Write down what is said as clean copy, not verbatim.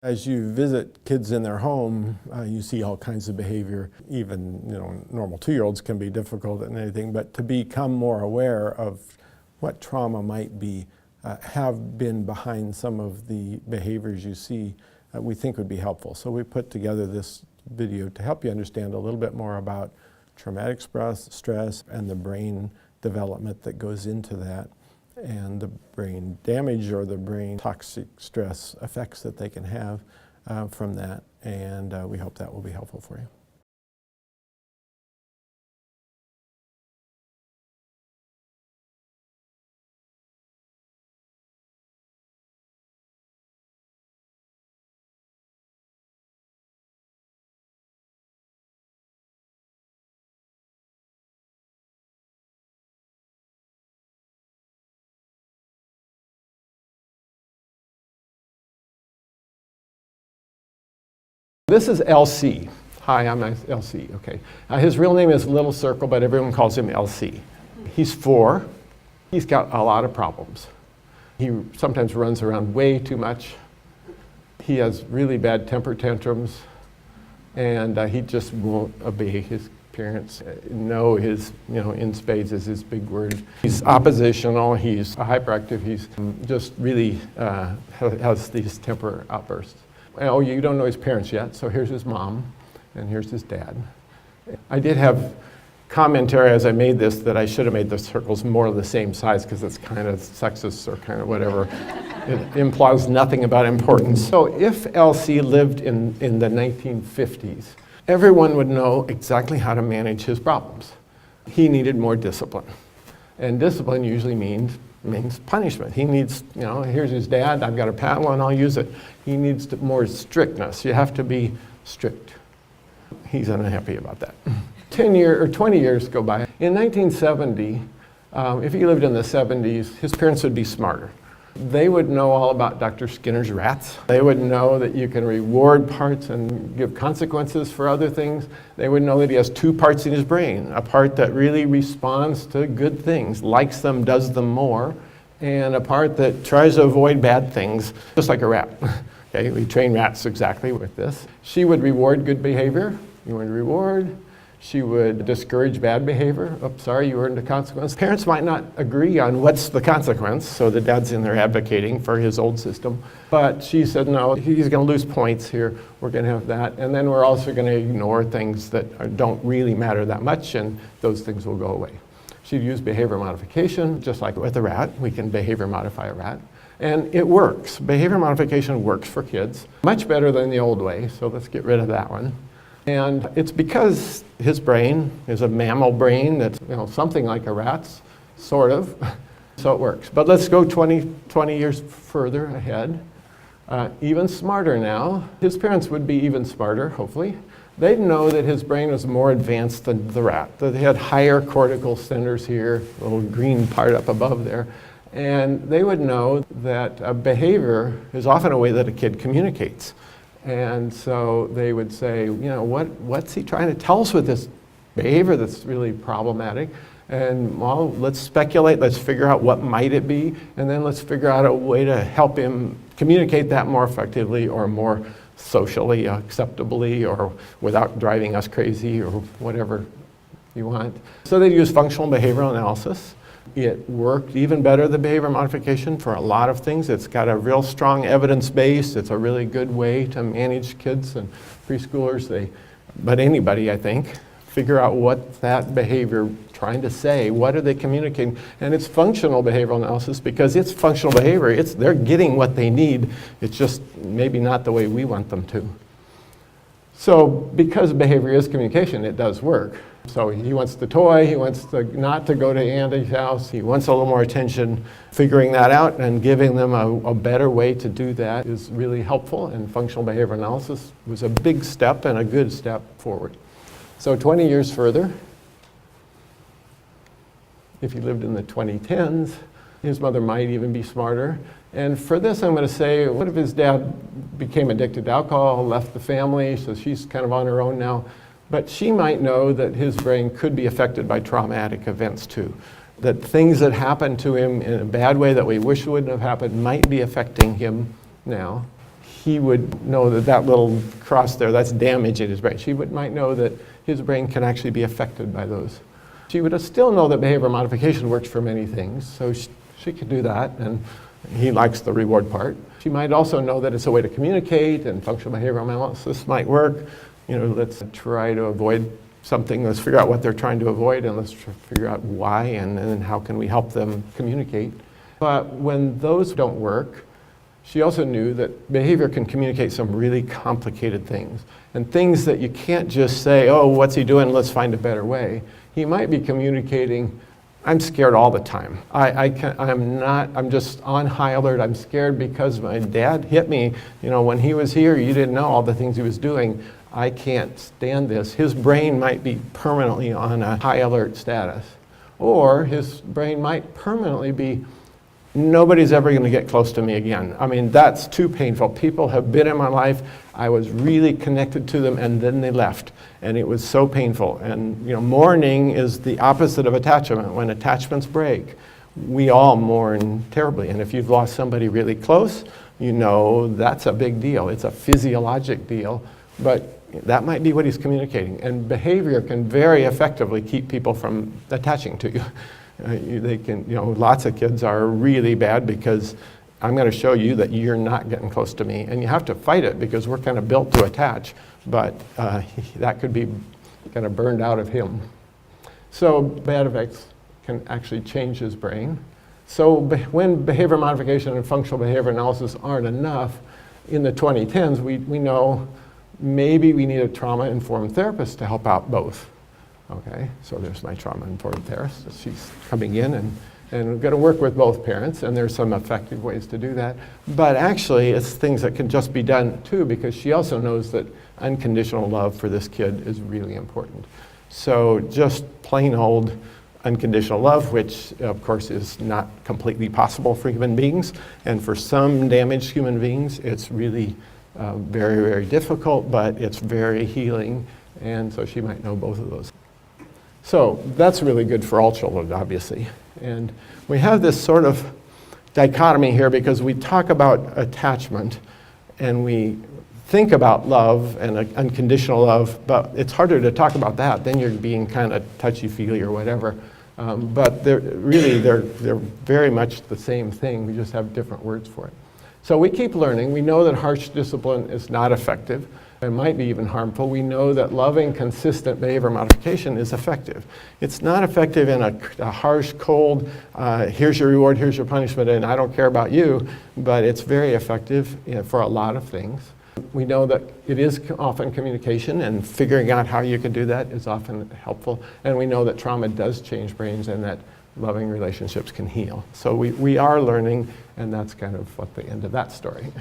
As you visit kids in their home, you see all kinds of behavior. Even normal 2-year-olds can be difficult and anything, but to become more aware of what trauma might be, have been behind some of the behaviors you see, we think would be helpful. So we put together this video to help you understand a little bit more about traumatic stress and the brain development that goes into that, and the brain damage or the brain toxic stress effects that they can have from that, and we hope that will be helpful for you. This is LC. Hi, I'm LC, okay. His real name is Little Circle, but everyone calls him LC. He's 4. He's got a lot of problems. He sometimes runs around way too much. He has really bad temper tantrums, and he just won't obey his parents. No, in spades is his big word. He's oppositional, he's hyperactive, he's just really has these temper outbursts. Oh, you don't know his parents yet, so here's his mom, and here's his dad. I did have commentary as I made this that I should have made the circles more of the same size because it's kind of sexist or kind of whatever. It implies nothing about importance. So if LC lived in the 1950s, everyone would know exactly how to manage his problems. He needed more discipline. And discipline usually means punishment. He needs, here's his dad, I've got a paddle and I'll use it. He needs more strictness. You have to be strict. He's unhappy about that. 20 years go by. In 1970, if he lived in the 70s, his parents would be smarter. They would know all about Dr. Skinner's rats. They would know that you can reward parts and give consequences for other things. They would know that he has 2 parts in his brain, a part that really responds to good things, likes them, does them more, and a part that tries to avoid bad things, just like a rat. Okay, we train rats exactly with this. She would reward good behavior. You would reward. She would discourage bad behavior. Oh, sorry, you earned a consequence. Parents might not agree on what's the consequence, so the dad's in there advocating for his old system. But she said, no, he's going to lose points here. We're going to have that. And then we're also going to ignore things that don't really matter that much, and those things will go away. She'd use behavior modification, just like with a rat. We can behavior modify a rat. And it works. Behavior modification works for kids. Much better than the old way, so let's get rid of that one. And it's because his brain is a mammal brain that's something like a rat's, sort of, so it works. But let's go 20 years further ahead. Even smarter now. His parents would be even smarter, hopefully. They'd know that his brain was more advanced than the rat, that they had higher cortical centers here, a little green part up above there. And they would know that behavior is often a way that a kid communicates. And so they would say, what's he trying to tell us with this behavior that's really problematic? And well, let's speculate, let's figure out what might it be, and then let's figure out a way to help him communicate that more effectively or more socially acceptably or without driving us crazy or whatever you want. So they use functional behavioral analysis. It worked even better than behavior modification for a lot of things. It's got a real strong evidence base. It's a really good way to manage kids and preschoolers. But anybody, I think, figure out what that behavior trying to say, what are they communicating? And it's functional behavioral analysis because it's functional behavior. They're getting what they need. It's just maybe not the way we want them to. So because behavior is communication, it does work. So he wants the toy, he wants not to go to Andy's house, he wants a little more attention. Figuring that out and giving them a better way to do that is really helpful, and functional behavior analysis was a big step and a good step forward. So 20 years further, if he lived in the 2010s, his mother might even be smarter. And for this, I'm going to say, what if his dad became addicted to alcohol, left the family, so she's kind of on her own now. But she might know that his brain could be affected by traumatic events too. That things that happened to him in a bad way that we wish wouldn't have happened might be affecting him now. he would know that that little cross there, that's damage in his brain. She might know that his brain can actually be affected by those. She would still know that behavior modification works for many things, so she could do that, and he likes the reward part. She might also know that it's a way to communicate, and functional behavioral analysis might work. You know, let's try to avoid something, let's figure out what they're trying to avoid, and let's figure out why, and then how can we help them communicate. But when those don't work, she also knew that behavior can communicate some really complicated things, and things that you can't just say, oh, what's he doing, let's find a better way. He might be communicating, I'm scared all the time. I'm just on high alert. I'm scared because my dad hit me. You know, when he was here, you didn't know all the things he was doing. I can't stand this. His brain might be permanently on a high alert status. Or his brain might permanently be, nobody's ever going to get close to me again. I mean, that's too painful. People have been in my life. I was really connected to them, and then they left. And it was so painful. And, you know, mourning is the opposite of attachment. When attachments break, we all mourn terribly. And if you've lost somebody really close, you know that's a big deal. It's a physiologic deal. But that might be what he's communicating. And behavior can very effectively keep people from attaching to you. They can, you know, lots of kids are really bad because I'm going to show you that you're not getting close to me. And you have to fight it because we're kind of built to attach. But that could be kind of burned out of him. So bad effects can actually change his brain. So when behavior modification and functional behavior analysis aren't enough, in the 2010s, we know maybe we need a trauma-informed therapist to help out both. Okay, so there's my trauma-informed therapist. She's coming in and going to work with both parents, and there's some effective ways to do that. But actually, it's things that can just be done too, because she also knows that unconditional love for this kid is really important. So just plain old unconditional love, which of course is not completely possible for human beings, and for some damaged human beings, it's really very, very difficult, but it's very healing, and so she might know both of those. So that's really good for all children, obviously. And we have this sort of dichotomy here because we talk about attachment and we think about love and unconditional love, but it's harder to talk about that. Then you're being kind of touchy-feely or whatever. But they're very much the same thing. We just have different words for it. So we keep learning. We know that harsh discipline is not effective. It might be even harmful. We know that loving, consistent behavior modification is effective. It's not effective in a harsh, cold, here's your reward, here's your punishment, and I don't care about you, but it's very effective for a lot of things. We know that it is often communication, and figuring out how you can do that is often helpful. And we know that trauma does change brains and that loving relationships can heal. So we are learning, and that's kind of what the end of that story.